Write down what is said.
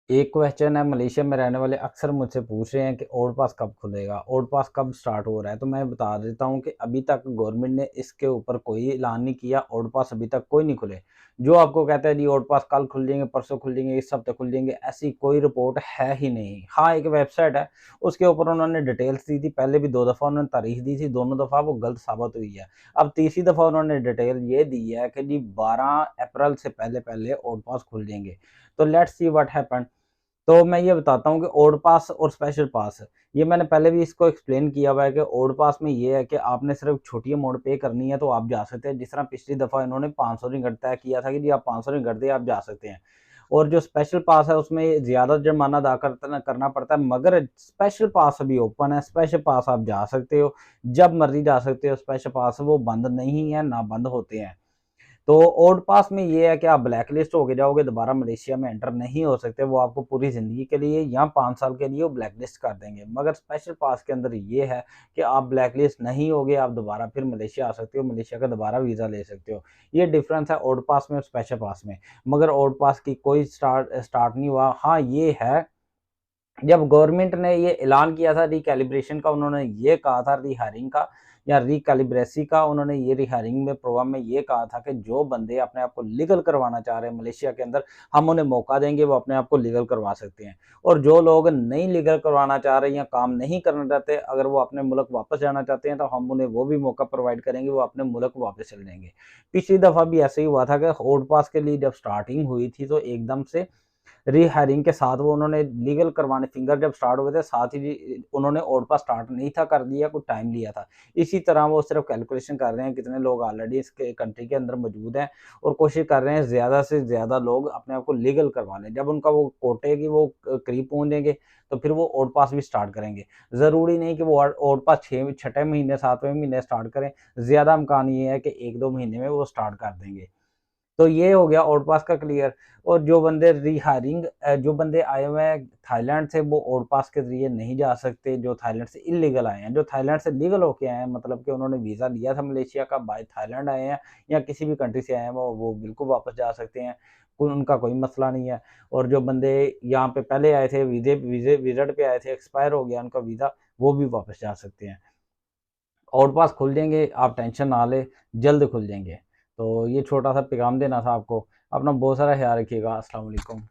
एक क्वेश्चन है, मलेशिया में रहने वाले अक्सर मुझसे पूछ रहे हैं कि ओल्ड पास कब खुलेगा, ओल्ड पास कब स्टार्ट हो रहा है। तो मैं बता देता हूं कि अभी तक गवर्नमेंट ने इसके ऊपर कोई ऐलान नहीं किया। ओल्ड पास अभी तक कोई नहीं खुले। जो आपको कहता है जी ओल्ड पास कल खुल जाएंगे, परसों खुल जाएंगे, इस हफ्ते खुल जाएंगे, ऐसी कोई रिपोर्ट है ही नहीं। हाँ, एक वेबसाइट है, उसके ऊपर उन्होंने डिटेल्स दी थी। पहले भी 2 दफ़ा उन्होंने तारीख दी थी, दोनों दफ़ा वो गलत साबित हुई है। अब तीसरी दफ़ा उन्होंने डिटेल ये दी है कि जी 12 अप्रैल से पहले पहले ओल्ड पास खुल जाएंगे। तो लेट्स सी व्हाट हैपन। तो मैं ये बताता हूँ कि ओल्ड पास और स्पेशल पास, ये मैंने पहले भी इसको एक्सप्लेन किया हुआ है कि ओल्ड पास में ये है कि आपने सिर्फ छोटी अमाउंट पे करनी है तो आप जा सकते हैं। जिस तरह पिछली दफ़ा इन्होंने 500 रिंगट तय किया था कि जी आप 500 रिंगट दे आप जा सकते हैं। और जो स्पेशल पास है उसमें ज़्यादा जुर्माना अदा करना पड़ता है, मगर स्पेशल पास अभी ओपन है। स्पेशल पास आप जा सकते हो, जब मर्जी जा सकते हो। स्पेशल पास वो बंद नहीं है, ना बंद होते हैं। तो ओल्ड पास में ये है कि आप ब्लैक लिस्ट होके जाओगे, दोबारा मलेशिया में एंटर नहीं हो सकते। वो आपको पूरी ज़िंदगी के लिए या 5 साल के लिए वो ब्लैक लिस्ट कर देंगे। मगर स्पेशल पास के अंदर ये है कि आप ब्लैक लिस्ट नहीं होगे, आप दोबारा फिर मलेशिया आ सकते हो, मलेशिया का दोबारा वीज़ा ले सकते हो। ये डिफरेंस है ओल्ड पास में और स्पेशल पास में। मगर ओल्ड पास की कोई स्टार्ट नहीं हुआ। हाँ, ये है, जब गवर्नमेंट ने ये ऐलान किया था रिकैलिब्रेशन का, उन्होंने ये कहा था रिहायरिंग का या रिकैलिब्रेसी का, उन्होंने ये रिहायरिंग में प्रोग्राम में ये कहा था कि जो बंदे अपने आप को लीगल करवाना चाह रहे हैं मलेशिया के अंदर, हम उन्हें मौका देंगे, वो अपने आप को लीगल करवा सकते हैं। और जो लोग नहीं लीगल करवाना चाह रहे या काम नहीं करना चाहते, अगर वो अपने मुल्क वापस जाना चाहते हैं तो हम उन्हें वो भी मौका प्रोवाइड करेंगे, वो अपने मुल्क वापस चले जाएंगे। पिछली दफ़ा भी ऐसे ही हुआ था कि ओल्ड पास के लिए जब स्टार्टिंग हुई थी तो एकदम से रीहायरिंग के साथ वो उन्होंने लीगल करवाने फिंगर जब स्टार्ट हुए थे, साथ ही उन्होंने ओडपा स्टार्ट नहीं था कर दिया, कुछ टाइम लिया था। इसी तरह वो सिर्फ कैलकुलेशन कर रहे हैं कितने लोग ऑलरेडी इसके कंट्री के अंदर मौजूद हैं, और कोशिश कर रहे हैं ज़्यादा से ज़्यादा लोग अपने आप को लीगल करवा लें। जब उनका वो कोटे की वो करीब पहुँचेंगे तो फिर वो ओड पास भी स्टार्ट करेंगे। ज़रूरी नहीं कि वो ओड पास 6 महीने 7वें महीने स्टार्ट करें। ज़्यादा इम्कान ये है कि 1-2 महीने में वो स्टार्ट कर देंगे। तो ये हो गया ओडपास का क्लियर। और जो बंदे रिहायरिंग जो बंदे आए हुए हैं थाईलैंड से, वो ओडपास के ज़रिए नहीं जा सकते। जो थाईलैंड से इल्लीगल आए हैं, जो थाईलैंड से लीगल होके आए हैं, मतलब कि उन्होंने वीज़ा लिया था मलेशिया का, बाय थाईलैंड आए हैं या किसी भी कंट्री से आए हैं, वो बिल्कुल वापस जा सकते हैं। उनका कोई मसला नहीं है। और जो बंदे यहाँ पे पहले आए थे, विज़िट पे आए थे, एक्सपायर हो गया उनका वीज़ा, वो भी वापस जा सकते हैं। आउटपास खुल जाएँगे, आप टेंशन ना लें, जल्द खुल जाएँगे। तो ये छोटा-सा पैगाम देना था आपको। अपना बहुत सारा ख़्याल रखिएगा। अस्सलाम वालेकुम।